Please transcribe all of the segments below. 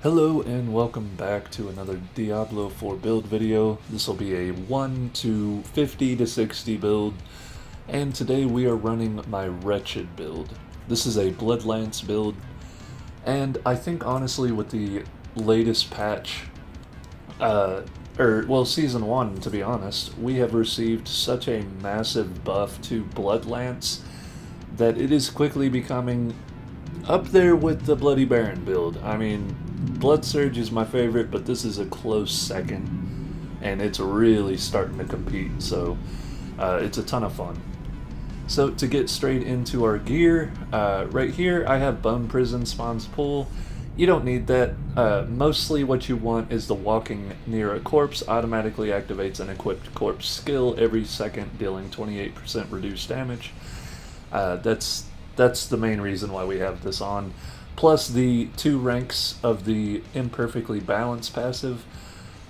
Hello and welcome back to another Diablo 4 build video. This will be a 1 to 50 to 60 build, and today we are running my Wretched build. This is a Bloodlance build, and I think honestly with the latest patch, Season 1 to be honest, we have received such a massive buff to Bloodlance that it is quickly becoming up there with the Bloody Baron build. I mean, Blood Surge is my favorite, but this is a close second, and it's really starting to compete, so it's a ton of fun. So to get straight into our gear, right here I have Bone Prison Spawns Pull. You don't need that. Mostly what you want is the walking near a corpse automatically activates an equipped corpse skill every second, dealing 28% reduced damage. That's the main reason why we have this on. Plus the 2 ranks of the imperfectly balanced passive.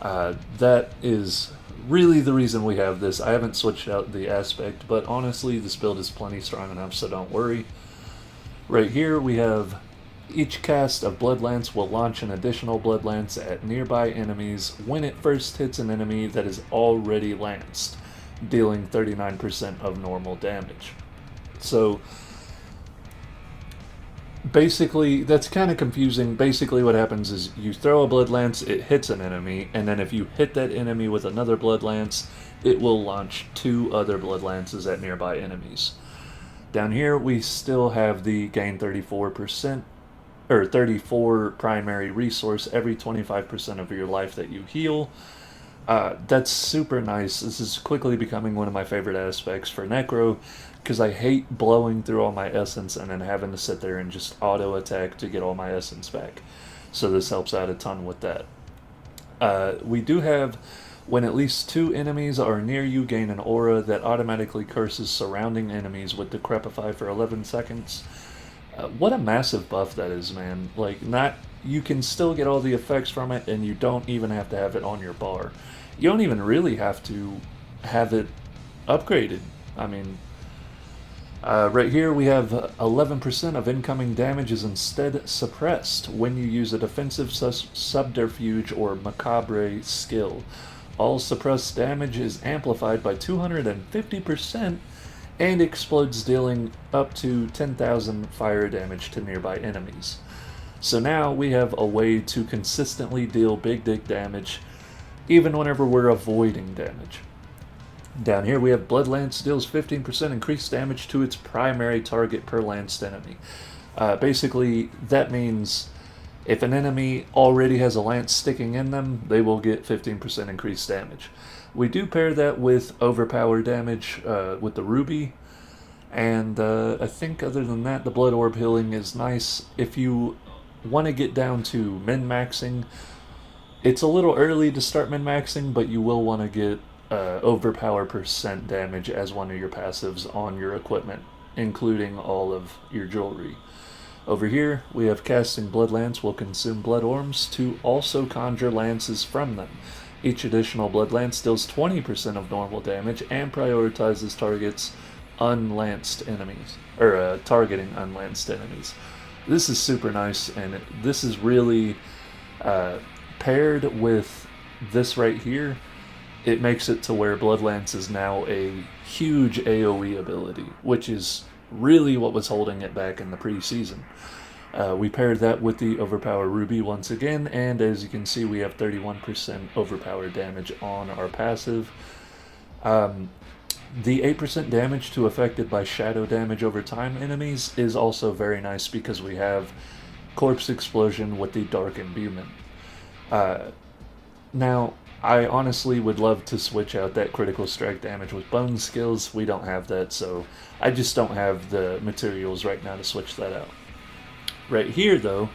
That is really the reason we have this. I haven't switched out the aspect, but honestly this build is plenty strong enough, so don't worry. Right here we have each cast of Bloodlance will launch an additional Bloodlance at nearby enemies when it first hits an enemy that is already lanced, dealing 39% of normal damage. So basically, that's kind of confusing. Basically what happens is you throw a Bloodlance, it hits an enemy, and then if you hit that enemy with another Bloodlance, it will launch 2 other Bloodlances at nearby enemies. Down here we still have the gain 34%, or 34 primary resource every 25% of your life that you heal. That's super nice. This is quickly becoming one of my favorite aspects for Necro, because I hate blowing through all my essence and then having to sit there and just auto attack to get all my essence back. So this helps out a ton with that. We do have, when at least 2 enemies are near you, gain an aura that automatically curses surrounding enemies with Decrepify for 11 seconds. What a massive buff that is, man. Like, you can still get all the effects from it, and you don't even have to have it on your bar. You don't even really have to have it upgraded. I mean, right here we have 11% of incoming damage is instead suppressed when you use a defensive subterfuge or macabre skill. All suppressed damage is amplified by 250% and explodes, dealing up to 10,000 fire damage to nearby enemies. So now we have a way to consistently deal big dick damage even whenever we're avoiding damage. Down here we have Bloodlance deals 15% increased damage to its primary target per lanced enemy. Basically, that means if an enemy already has a lance sticking in them, they will get 15% increased damage. We do pair that with overpower damage with the Ruby, and I think other than that, the Blood Orb healing is nice. If you want to get down to min-maxing, it's a little early to start min-maxing, but you will want to get overpower percent damage as one of your passives on your equipment, including all of your jewelry. Over here, we have casting Bloodlance will consume blood orbs to also conjure lances from them. Each additional Bloodlance deals 20% of normal damage and prioritizes targets unlanced enemies, or targeting unlanced enemies. This is super nice, and this is really paired with this right here. It makes it to where Bloodlance is now a huge AoE ability, which is really what was holding it back in the pre-season. We paired that with the Overpower Ruby once again, and as you can see we have 31% overpower damage on our passive. The 8% damage to affected by shadow damage over time enemies is also very nice because we have Corpse Explosion with the Dark Imbuement. Now, I honestly would love to switch out that critical strike damage with bone skills. We don't have that, so I just don't have the materials right now to switch that out. Right here, though,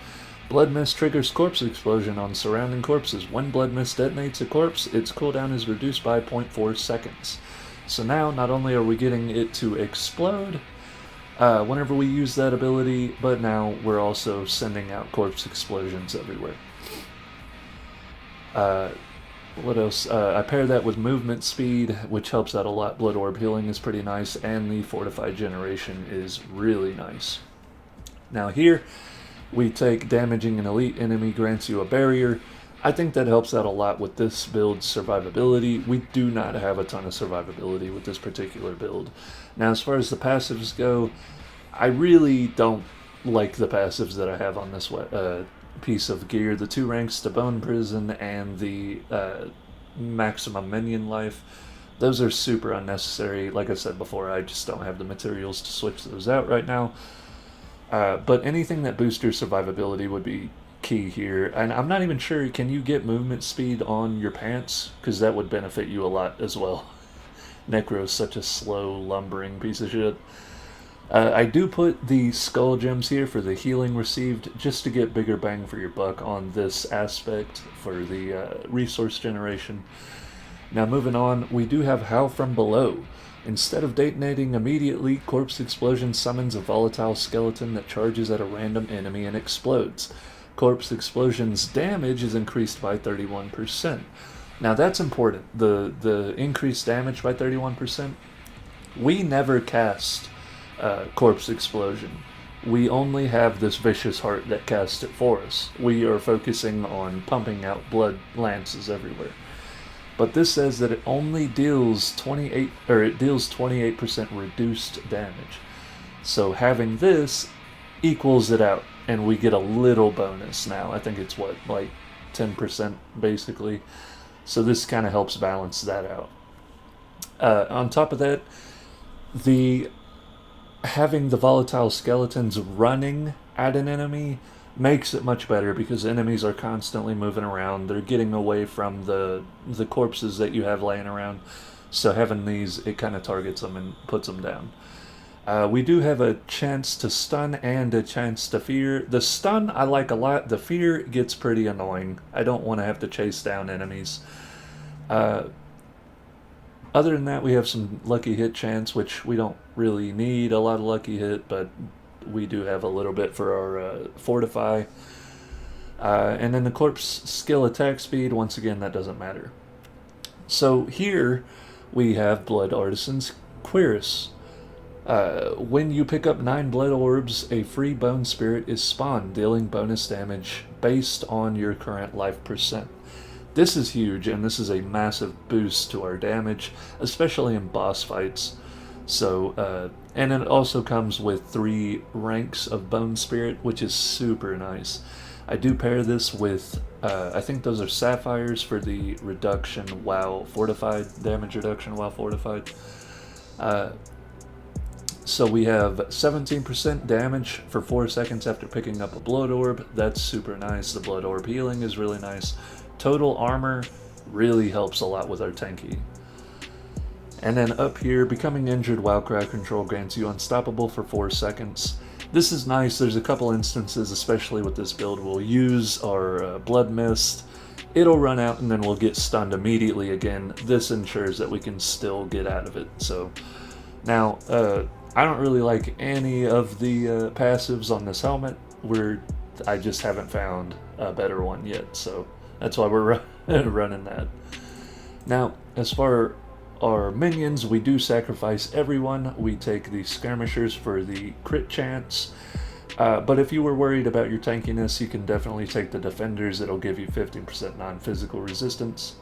Blood Mist triggers Corpse Explosion on surrounding corpses. When Blood Mist detonates a corpse, its cooldown is reduced by 0.4 seconds. So now, not only are we getting it to explode whenever we use that ability, but now we're also sending out corpse explosions everywhere. What else? I pair that with movement speed, which helps out a lot. Blood Orb healing is pretty nice, and the Fortified Generation is really nice. Now here, We take damaging an elite enemy grants you a barrier. I think that helps out a lot with this build's survivability. We do not have a ton of survivability with this particular build. Now, as far as the passives go, I really don't like the passives that I have on this piece of gear. The 2 ranks to Bone Prison and the maximum minion life. Those are super unnecessary. Like I said before, I just don't have the materials to switch those out right now. But anything that boosts your survivability would be key here. And I'm not even sure, can you get movement speed on your pants? Because that would benefit you a lot as well. Necro is such a slow, lumbering piece of shit. I do put the skull gems here for the healing received, just to get bigger bang for your buck on this aspect for the resource generation. Now moving on, we do have Howl from Below. Instead of detonating immediately, Corpse Explosion summons a volatile skeleton that charges at a random enemy and explodes. Corpse Explosion's damage is increased by 31%. Now that's important, the increased damage by 31%. We never cast Corpse Explosion. We only have this Vicious Heart that casts it for us. We are focusing on pumping out blood lances everywhere. But this says that it only deals 28% reduced damage. So having this equals it out, and we get a little bonus now. I think it's what, like 10% basically. So this kind of helps balance that out. On top of that, having the volatile skeletons running at an enemy makes it much better, because enemies are constantly moving around. They're getting away from the corpses that you have laying around. So having these, it kind of targets them and puts them down. We do have a chance to stun and a chance to fear. The stun I like a lot. The fear gets pretty annoying. I don't want to have to chase down enemies. Other than that, we have some lucky hit chance, which we don't really need a lot of lucky hit, but we do have a little bit for our Fortify. And then the Corpse skill attack speed, once again, that doesn't matter. So here we have Blood Artisan's Cuirass. When you pick up 9 blood orbs, a free bone spirit is spawned, dealing bonus damage based on your current life percent. This is huge, and this is a massive boost to our damage, especially in boss fights. So, and it also comes with 3 ranks of bone spirit, which is super nice. I do pair this with, I think those are sapphires for the reduction while fortified, damage reduction while fortified. So we have 17% damage for 4 seconds after picking up a blood orb. That's super nice. The blood orb healing is really nice. Total armor really helps a lot with our tanky. And then up here, becoming injured while crowd control grants you unstoppable for 4 seconds. This is nice. There's a couple instances, especially with this build, we'll use our blood mist. It'll run out and then we'll get stunned immediately again. This ensures that we can still get out of it. So now, I don't really like any of the passives on this helmet. I just haven't found a better one yet, so that's why we're running that. Now, as far our minions, we do sacrifice everyone. We take the skirmishers for the crit chance. But if you were worried about your tankiness, you can definitely take the defenders. It'll give you 15% non-physical resistance.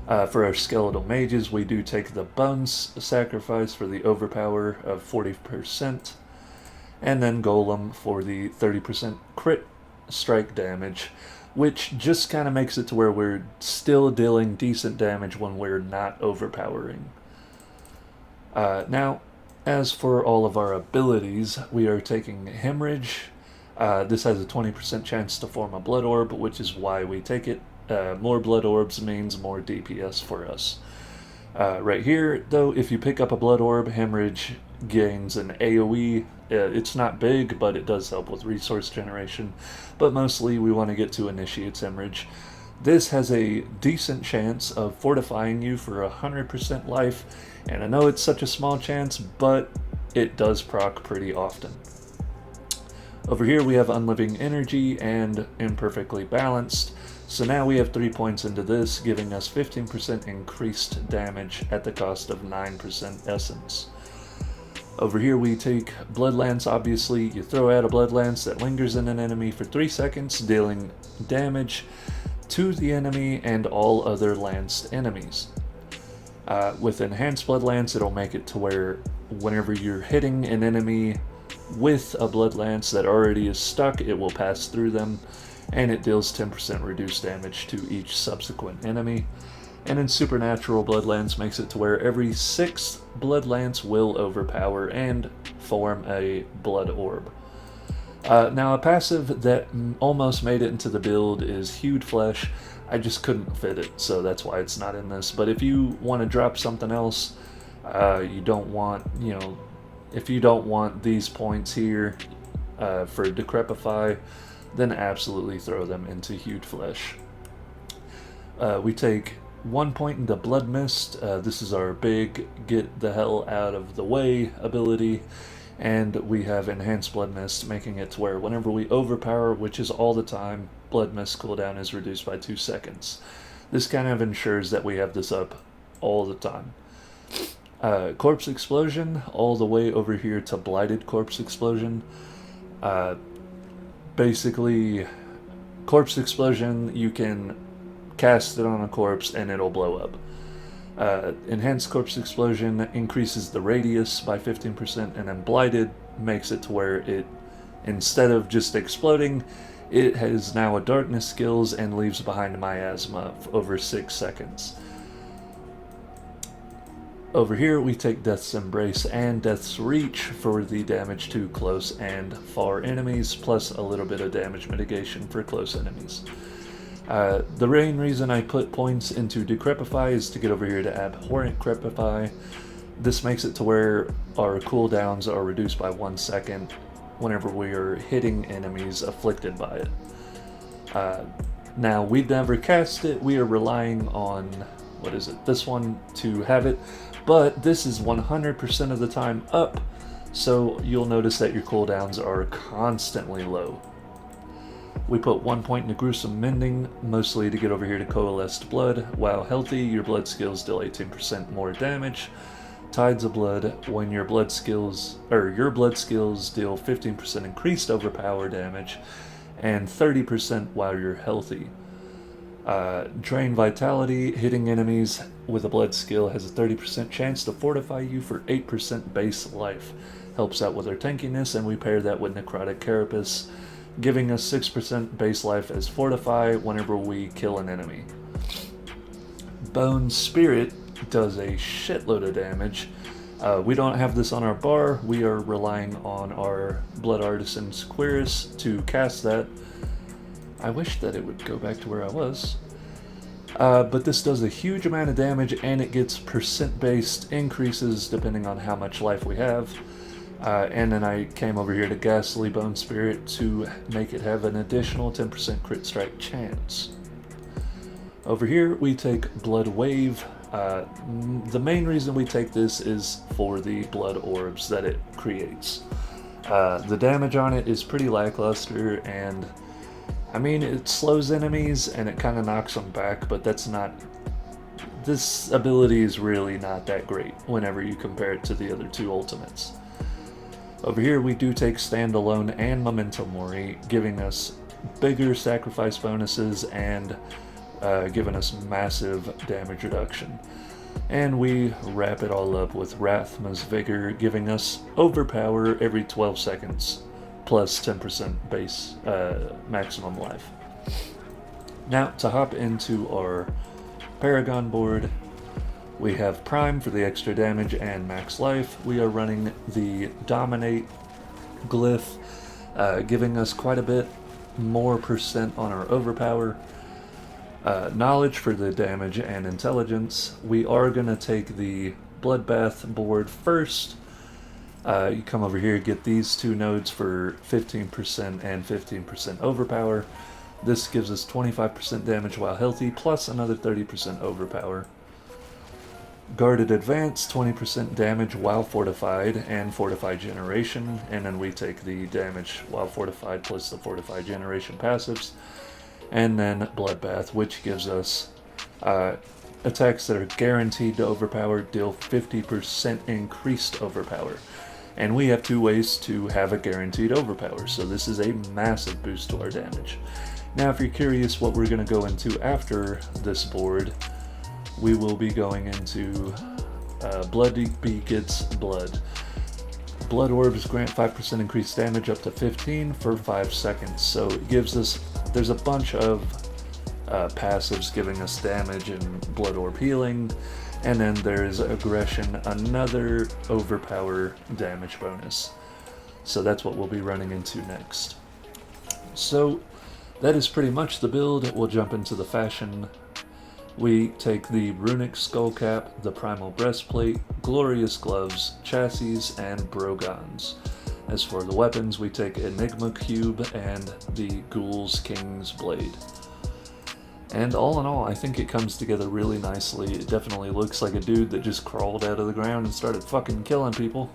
For our skeletal mages, we do take the bones sacrifice for the overpower of 40%. And then golem for the 30% crit strike damage, which just kind of makes it to where we're still dealing decent damage when we're not overpowering. Now, as for all of our abilities, we are taking Hemorrhage. This has a 20% chance to form a blood orb, which is why we take it. More blood orbs means more DPS for us. Right here, though, if you pick up a blood orb, Hemorrhage gains an AoE. It's not big, but it does help with resource generation. But mostly we want to get to Initiate's Hemorrhage. This has a decent chance of fortifying you for 100% life, and I know it's such a small chance, but it does proc pretty often. Over here we have Unliving Energy and Imperfectly Balanced. So now we have 3 points into this, giving us 15% increased damage at the cost of 9% essence. Over here we take Blood Lance, obviously. You throw out a Blood Lance that lingers in an enemy for 3 seconds, dealing damage to the enemy and all other lanced enemies. With Enhanced Blood Lance, it'll make it to where whenever you're hitting an enemy with a Blood Lance that already is stuck, it will pass through them, and it deals 10% reduced damage to each subsequent enemy. And in Supernatural, Blood Lance makes it to where every 6th Blood Lance will overpower and form a Blood Orb. Now, a passive that almost made it into the build is Hued Flesh. I just couldn't fit it, so that's why it's not in this. But if you want to drop something else, you don't want, if you don't want these points here for Decrepify, then absolutely throw them into Hued Flesh. We take 1 point into Blood Mist. This is our big get the hell out of the way ability. And we have Enhanced Blood Mist, making it to where whenever we overpower, which is all the time, Blood Mist cooldown is reduced by 2 seconds. This kind of ensures that we have this up all the time. Corpse Explosion, all the way over here to Blighted Corpse Explosion. Basically, Corpse Explosion, you can cast it on a corpse and it'll blow up. Enhanced Corpse Explosion increases the radius by 15%, and then Blighted makes it to where it, instead of just exploding, it has now a darkness skills and leaves behind Miasma over 6 seconds. Over here we take Death's Embrace and Death's Reach for the damage to close and far enemies, plus a little bit of damage mitigation for close enemies. The main reason I put points into Decrepify is to get over here to Abhorrent Crepify. This makes it to where our cooldowns are reduced by 1 second whenever we are hitting enemies afflicted by it. Now, we've never cast it, we are relying on, this one to have it, but this is 100% of the time up, so you'll notice that your cooldowns are constantly low. We put 1 point into Gruesome Mending, mostly to get over here to Coalesced Blood. While healthy, your blood skills deal 18% more damage. Tides of Blood, when your blood skills deal 15% increased overpower damage, and 30% while you're healthy. Drain Vitality, hitting enemies with a blood skill has a 30% chance to fortify you for 8% base life. Helps out with our tankiness, and we pair that with Necrotic Carapace, giving us 6% base life as Fortify whenever we kill an enemy. Bone Spirit does a shitload of damage. We don't have this on our bar, we are relying on our Blood Artisan's Querus to cast that. I wish that it would go back to where I was. But this does a huge amount of damage, and it gets percent-based increases depending on how much life we have. And then I came over here to Ghastly Bone Spirit to make it have an additional 10% crit strike chance. Over here we take Blood Wave. The main reason we take this is for the blood orbs that it creates. The damage on it is pretty lackluster, and I mean, it slows enemies and it kind of knocks them back, but this ability is really not that great whenever you compare it to the other two ultimates. Over here we do take Standalone and Memento Mori, giving us bigger sacrifice bonuses and giving us massive damage reduction. And we wrap it all up with Rathma's Vigor, giving us Overpower every 12 seconds, plus 10% base maximum life. Now, to hop into our Paragon board, we have Prime for the extra damage and max life. We are running the Dominate glyph, giving us quite a bit more percent on our Overpower. Knowledge for the damage and intelligence. We are going to take the Bloodbath board first. You come over here, get these two nodes for 15% and 15% Overpower. This gives us 25% damage while healthy, plus another 30% Overpower. Guarded Advance, 20% damage while fortified, and Fortified Generation, and then we take the damage while fortified plus the Fortified Generation passives. And then Bloodbath, which gives us attacks that are guaranteed to overpower, deal 50% increased overpower. And we have 2 ways to have a guaranteed overpower, so this is a massive boost to our damage. Now, if you're curious what we're going to go into after this board, we will be going into Blood Begets Blood. Blood orbs grant 5% increased damage up to 15 for 5 seconds, so it gives us, there's a bunch of passives giving us damage and blood orb healing, and then there's aggression, another overpower damage bonus. So that's what we'll be running into next. So that is pretty much the build. We'll jump into the fashion. We take the Runic Skullcap, the Primal Breastplate, Glorious Gloves, Chassis, and Brogons. As for the weapons, we take Enigma Cube and the Ghoul's King's Blade. And all in all, I think it comes together really nicely. It definitely looks like a dude that just crawled out of the ground and started fucking killing people.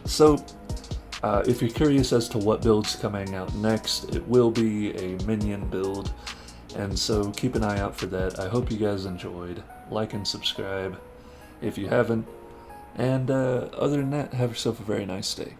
So, if you're curious as to what build's coming out next, it will be a minion build. And so keep an eye out for that. I hope you guys enjoyed. Like and subscribe if you haven't. And other than that, have yourself a very nice day.